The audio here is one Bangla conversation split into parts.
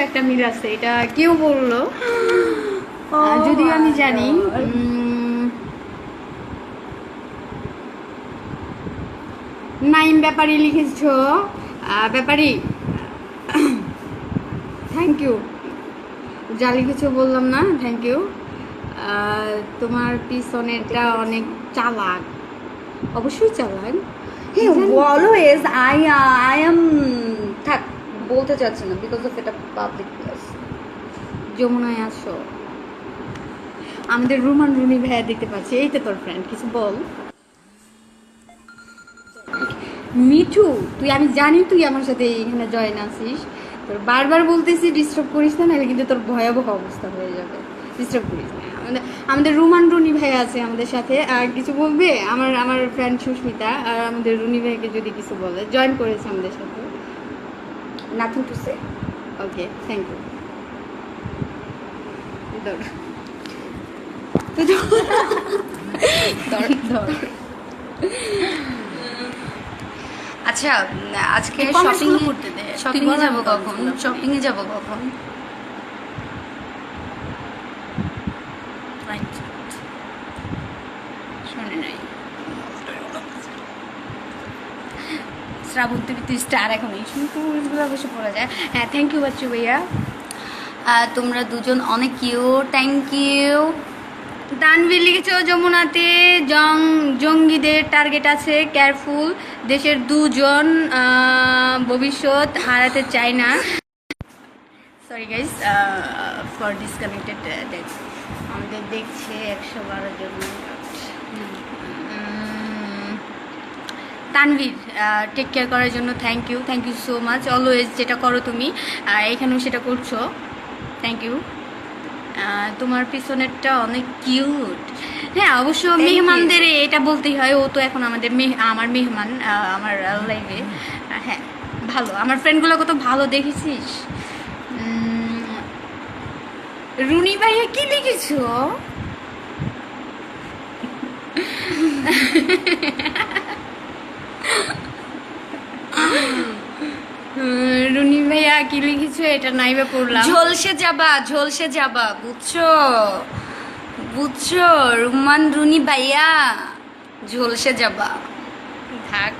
একটা মিল আছে, এটা কেউ বললো, যদিও আমি জানি। নাইম ব্যাপারী লিখেছো, ব্যাপারী থ্যাংক ইউ। যা লিখেছো বললাম না, থ্যাংক ইউ। তোমার পিছনেরটা অনেক চালাক, অবশ্যই চালাক। অলওয়েজ আই এম, থাক বলতে চাচ্ছি না বিকজ অফ এটা পাবলিক প্লেস। যমুনায় আসো, আমাদের রুমান রুনি ভাইয়া দেখতে পাচ্ছি, এই তো তোর ফ্রেন্ড, কিছু বল। মিঠু তুই, আমি জানি তুই আমার সাথে এখানে জয়েন আছিস, তোর বারবার বলতেছি ডিস্টার্ব করিস না, নাহলে কিন্তু তোর ভয়াবহ অবস্থা হয়ে যাবে। ডিস্টার্ব করিস না। আমাদের রুমান রুনি ভাই আছে আমাদের সাথে, আর কিছু বলবে? আমার আমার ফ্রেন্ড সুস্মিতা আর আমাদের রুনি ভাইকে যদি কিছু বলে, জয়েন করেছে আমাদের সাথে। Nothing to say. Okay, thank you. ধর ধর ধর। আচ্ছা, আজকে শপিং শপিং করতে দে, শপিং এ যাব কখন? শপিং এ যাব কখন? শোনে নাই শ্রাবণ, তুই স্টার এখন এই শুনগুলো অবশ্য পড়া যায়। হ্যাঁ, থ্যাংক ইউ বাচ্চু ভাইয়া। তোমরা দুজন অনেক কিউট, থ্যাংক ইউ। তানভীর লিখেছ, যমুনাতে জঙ্গিদের টার্গেট আছে, কেয়ারফুল, দেশের দুজন ভবিষ্যৎ হারাতে চায় না। Sorry guys for disconnected date. আমাদের দেখছে 112 জন। তানভীর, টেক কেয়ার করার জন্য thank you so much. Always যেটা করো তুমি, এখানেও সেটা করছো, থ্যাংক ইউ। তোমার পিছনেরটা অনেক কিউট। হ্যাঁ, অবশ্য মেহমানদের এটা বলতেই হয়, ও তো এখন আমার মেহমান আমার লাইফে। হ্যাঁ, ভালো, আমার ফ্রেন্ডগুলো কত ভালো দেখেছিস। রুনি ভাইয়া কি লিখেছো? রুনি ভাইয়া কি লিখেছো, এটা নাইবা পড়লাম। ঝলসে যাবা, বুঝছো বুঝছো? রুমান রুনি ভাইয়া, ঝলসে যাবা। থাক।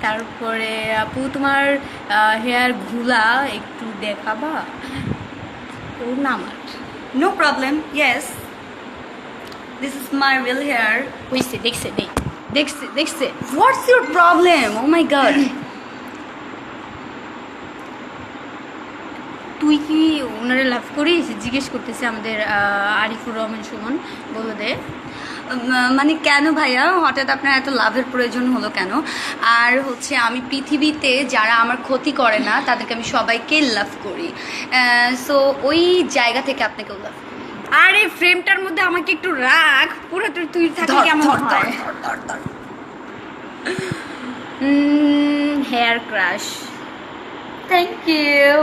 তারপরে আপু, তোমার হেয়ার ঘুলা একটু দেখাবা? ওর নাম no problem, yes, this is my real hair. হয়েছে, দেখছে দেখছে। What's your problem? Oh my God. তুই কি ওনারে লাভ করিস? জিজ্ঞেস করতেছে আমাদের আরিফুর রহমান সুমন, বলে দে। মানে কেন ভাইয়া হঠাৎ আপনার এত লাভের প্রয়োজন হলো কেন? আর হচ্ছে আমি পৃথিবীতে যারা আমার ক্ষতি করে না তাদেরকে আমি সবাইকে লাভ করি, সো ওই জায়গা থেকে আপনাকেও লাভ করি। আরে ফ্রেমটার মধ্যে আমাকে একটু রাখ, পুরো তুই থাকলে কেমন হয়? Hair crush, thank you.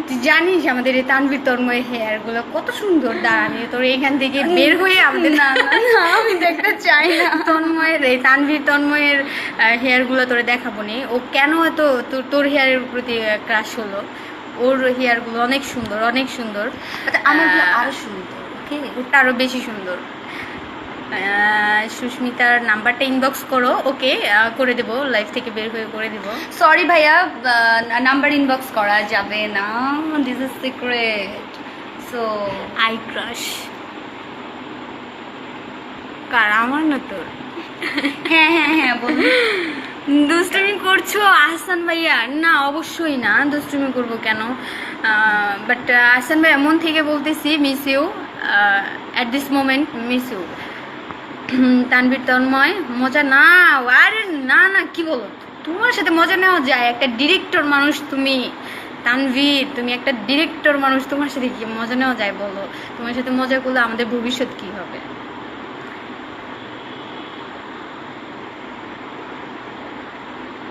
তুই জানিস আমাদের এই তানভীর তন্ময়ের হেয়ার গুলো কত সুন্দর দাঁড়ানি, তোর এখান থেকে বের হয়ে আমাদের না আমি দেখতে চাই না। তানভীর তন্ময়ের হেয়ার গুলো তোরে দেখাবো নি। ও কেন এত তোর হেয়ারের প্রতি ক্রাশ হলো? ওর হেয়ার গুলো অনেক সুন্দর, অনেক সুন্দর। আমার আরো সুন্দর, ওকে, ওটা আরো বেশি সুন্দর। সুস্মিতার নাম্বারটা ইনবক্স করো, ওকে, করে দেবো, লাইফ থেকে বের হয়ে করে দেবো। সরি ভাইয়া, নাম্বার ইনবক্স করা যাবে না, this is secret. So I crush কার, আমার না তোর? হ্যাঁ বলুন। দুষ্টুমি করছো আহসান ভাইয়া? না, অবশ্যই না, দুষ্টুমি করবো কেন? বাট আহসান ভাইয়া, মন থেকে বলতেছি, miss you at this moment, miss you. Tanvir Tanmoy, মজা না? আরে না, কি বলো, তোমার সাথে মজা নেওয়া যায়? একটা ডিরেক্টর মানুষ তুমি তানভীর, তুমি একটা ডিরেক্টর মানুষ, তোমার সাথে কি মজা নেওয়া যায় বলো? তোমার সাথে মজা করলে আমাদের ভবিষ্যৎ কি হবে?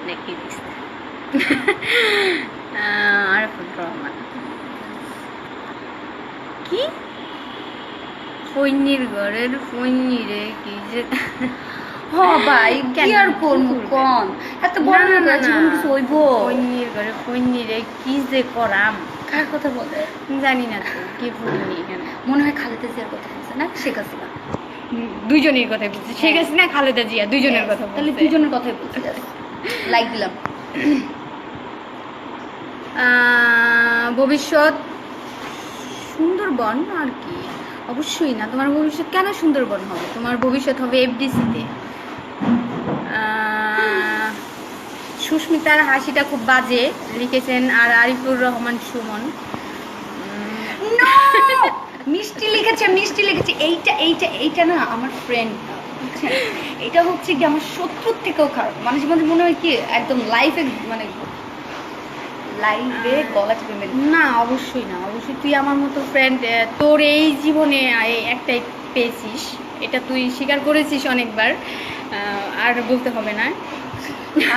দেখি আরিফুর রহমান কি ফৈনির ঘরের ফৈনিরে কি যে হ ভাই, কি আর করবো কোন? এত বড় না জীবন কিছু হইব? ফৈনির ঘরে ফৈনিরে কি যে করাম? কার কথা বলে? জানি না তো কে বলিনি কেন, মনে হয় খালেদা জিয়ার কথা বলছে না শেখ হাসিনা? দুজনের কথাই বলছে, শেখ হাসিনা খালেদা জিয়া দুজনের কথা তাহলে বলছে। দুজনের কথাই বলছি, লাইক দিলাম। ভবিষ্যৎ সুন্দরবন আর কি, অবশ্যই না। তোমার ভবিষ্যৎ কেন সুন্দরবন হবে? তোমার ভবিষ্যৎ হবে এফডিসিতে। সুস্মিতার হাসিটা খুব বাজে লিখেছেন আর আরিফুর রহমান সুমন। No! মিষ্টি লিখেছে, মিষ্টি লিখেছে। এইটা এইটা এইটা না আমার ফ্রেন্ড, বুঝছেন? এটা হচ্ছে কি আমার শত্রুর থেকেও খারাপ। মানুষের মধ্যে মনে হয় কি একদম লাইফে মানে লাইফে গলা চেপে মেরে। না অবশ্যই না, অবশ্যই তুই আমার মতো ফ্রেন্ড তোর এই জীবনে একটাই পেয়েছিস, এটা তুই স্বীকার করেছিস অনেকবার, আর বলতে হবে না।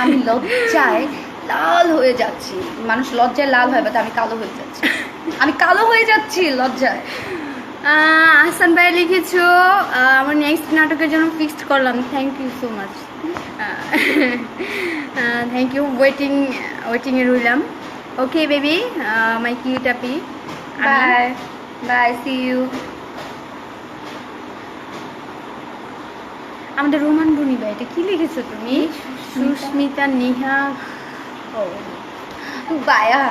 আমি লজ্জায় লাল হয়ে যাচ্ছি। মানুষ লজ্জায় লাল হয়, বাট আমি কালো হয়ে যাচ্ছি। আমি কালো হয়ে যাচ্ছি লজ্জায়। আহসান ভাই লিখেছো আমার নেক্সট নাটকের জন্য ফিক্সড করলাম, thank you so much. Thank you, ওয়েটিংয়ে রইলাম। ওকে বেবি, মাই কিউট আপি, বাই বাই, সি ইউ। আমাদের রোমান বনি ভাই, এটা কি লিখেছো তুমি? সুস্মিতা নিহা। ও বায়া,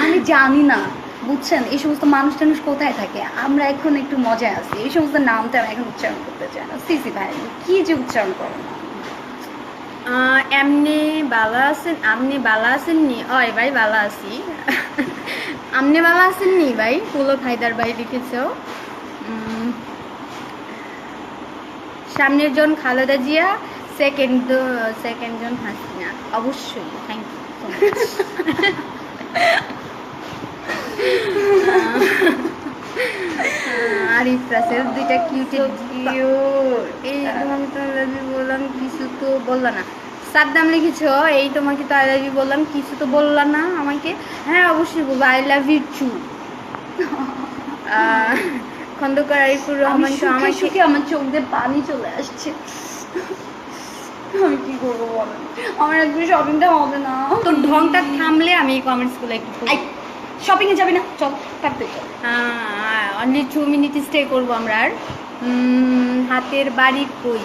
আমি জানি না, বুঝছেন এই সমস্ত মানুষ টানুষ কোথায় থাকে। আমরা এখন একটু মজায় আছি, এই সমস্ত নামটা আমি এখন উচ্চারণ করতে চাই না। সিসি ভাই কি যে উচ্চারণ করেন না। এমনি বালা আছেন, আপনি বালা আছেননি? ওই ভাই বালা আছি। আপনি বালা আছেননি ভাই? পুলো ফায়দার ভাই লিখেছ। সামনের জন খালেদা জিয়া, সেকেন্ড জন হাসিনা। অবশ্যই, thank you so much. Arif Rasel দুইটা কিউট। এই তোমাকে তো আই লাভ ইউ বললাম, কিছু তো বললা না। সাদ্দাম লিখেছ, এই তোমাকে তো আই লাভ ইউ বললাম, কিছু তো বললা না আমাকে। হ্যাঁ অবশ্যই বলবো, I love you too. Khandakar Arifur Rahman তো আমাকে, সুখে আমার চোখ দিয়ে পানি চলে আসছে। আমি কি করবো বলেন, আমার একদিন শপিংটা হবে না। তোর ঢংটা থামলে আমি কমেন্টসগুলো একটু শপিং এ যাবি না? চল তাড়াতাড়ি চল। অনলি 2 মিনিট স্টে করবো আমরা। আর হাতের বাড়ি কই?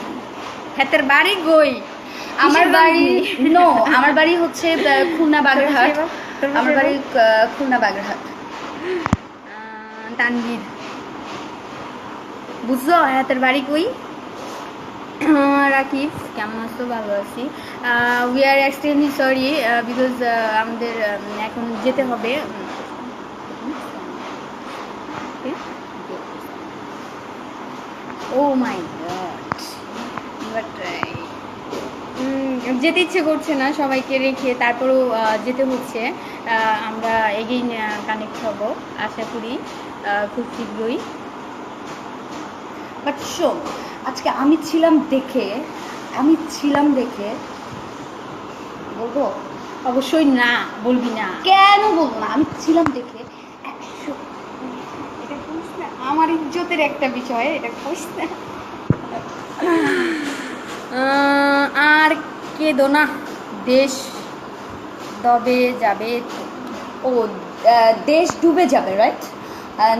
হাতের বাড়ি কই? আমার বাড়ি আমার বাড়ি হচ্ছে খুলনা বাগেরহাট। আমার বাড়ি খুলনা বাগেরহাট। তানভীর, বুঝছো হাতের বাড়ি কই? রাকিব, কেমন আছো? ভালো আছি। We are extremely sorry because আমাদের এখন যেতে হবে। ও মাই গড, বাট যেতে ইচ্ছে করছে না সবাইকে রেখে, তারপরেও যেতে হচ্ছে। আমরা এগেইন কানেক্ট হব আশা করি খুব শীঘ্রই। বাট শোন, আজকে আমি ছিলাম দেখে বলবো? অবশ্যই না, বলবি না। কেন বলবো না? আমি ছিলাম দেখে 100। এটা করিস না, আমার ইজ্জতের একটা বিষয়, এটা করিস না। আর কেঁদো না, দেশ দবে যাবে তো। ও দেশ ডুবে যাবে, রাইট?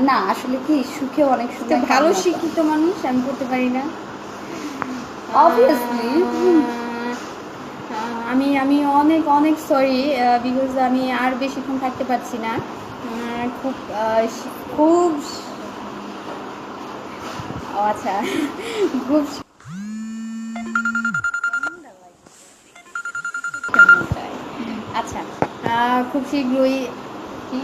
না আসলে কি সুখে অনেক তো সময় ভালো কান্না শিক্ষিত মানুষ, আমি করতে পারি না অবভিয়াসলি। আমি অনেক অনেক সরি বিকজ আমি আর বেশিক্ষণ থাকতে পারছি না। খুব খুব আচ্ছা, খুব আচ্ছা, খুব শীঘ্রই কি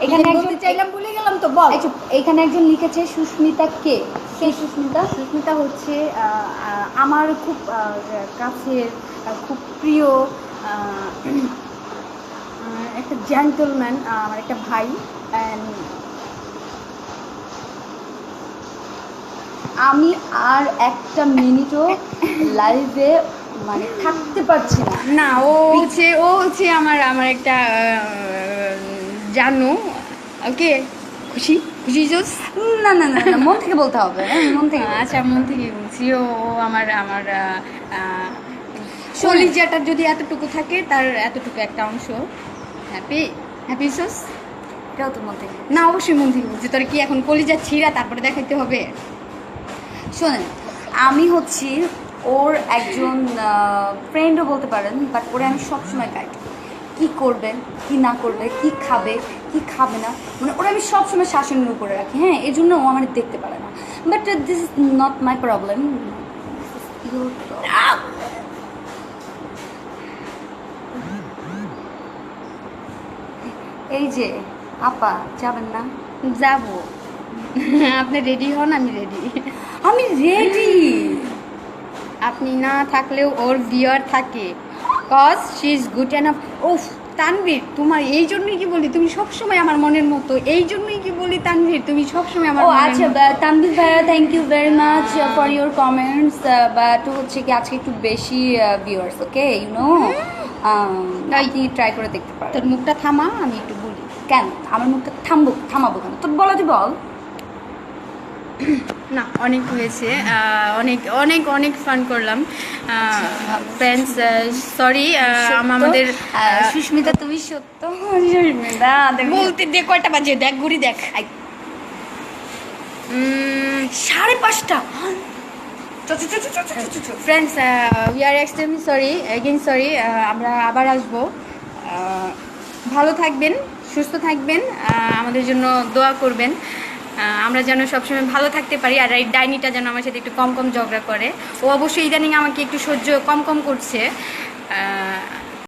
এখানে একজন বলতে চাইলাম ভুলে গেলাম তো, বল। এখানে একজন লিখেছে সুস্মিতা কে? সুস্মিতা? সুস্মিতা হচ্ছে আমার খুব কাছের, খুব প্রিয় একটা জেন্টলম্যান, আমার একটা ভাই। আমি আর একটা মিনিটও লাইভে মানে থাকতে পারছি না। না, ও হচ্ছে আমার একটা জানো। ওকে, খুশি জোস। না না না না, মন থেকে বলতে হবে, মন থেকে। আচ্ছা, মন থেকে বলছি। ও আমার কলিজাটা যদি এতটুকু থাকে, তার এতটুকু একটা অংশ। Happy sows. এটাও তো মন থেকে না অবশ্যই মন থেকে বলছি, তোর কি এখন কলিজা ছিঁড়া তারপরে দেখাইতে হবে? শোনেন, আমি হচ্ছি ওর একজন ফ্রেন্ডও বলতে পারেন, বাট ওরে আমি সবসময় গাইড কী করবে, কি না করবে, কি খাবে, কি খাবে না, মানে ওরা আমি সবসময় শাসনের উপরে রাখি। হ্যাঁ, এই জন্য ও আমার দেখতে পারে না, but this is not my problem. এই যে আপা, যাবেন না? যাব। আপনি রেডি হন, আমি রেডি। আমি রেডি। আপনি না থাকলেও ওর বিয়ার থাকে, cause she is good enough. ওফ তানভীর, তোমার এই জন্যই কি বলি তুমি সবসময় আমার মনের মতো, এই জন্যই কি বলি তানভীর তুমি সবসময় আমার ও মনের আচ্ছা, মতো। তানভীর ভাইয়া, thank you very much for your comments, but হচ্ছে কি আজকে একটু বেশি ভিউয়ার্স, ওকে ইউ নো, আপনি ট্রাই করে দেখতে পারেন। তোর মুখটা থামা, আমি একটু বলি। কেন আমার মুখটা থামাবো কেন? তোর বলা তুই বল। না অনেক হয়েছে, অনেক অনেক অনেক ফান করলাম ফ্রেন্ডস। সরি আমাদের সুস্মিতা, তুমি সত্য সুস্মিতা বলতে দে, কয়টা বাজে দেখ, ঘুরি দেখ। 5:30। Friends we are extremely sorry, again sorry. আমরা আবার আসবো। ভালো থাকবেন, সুস্থ থাকবেন, আমাদের জন্য দোয়া করবেন, আমরা যেন সবসময় ভালো থাকতে পারি। আর এই ডাইনিটা যেন আমার সাথে একটু কম কম ঝগড়া করে। ও অবশ্যই ইদানিং আমাকে একটু সহ্য কম কম করছে।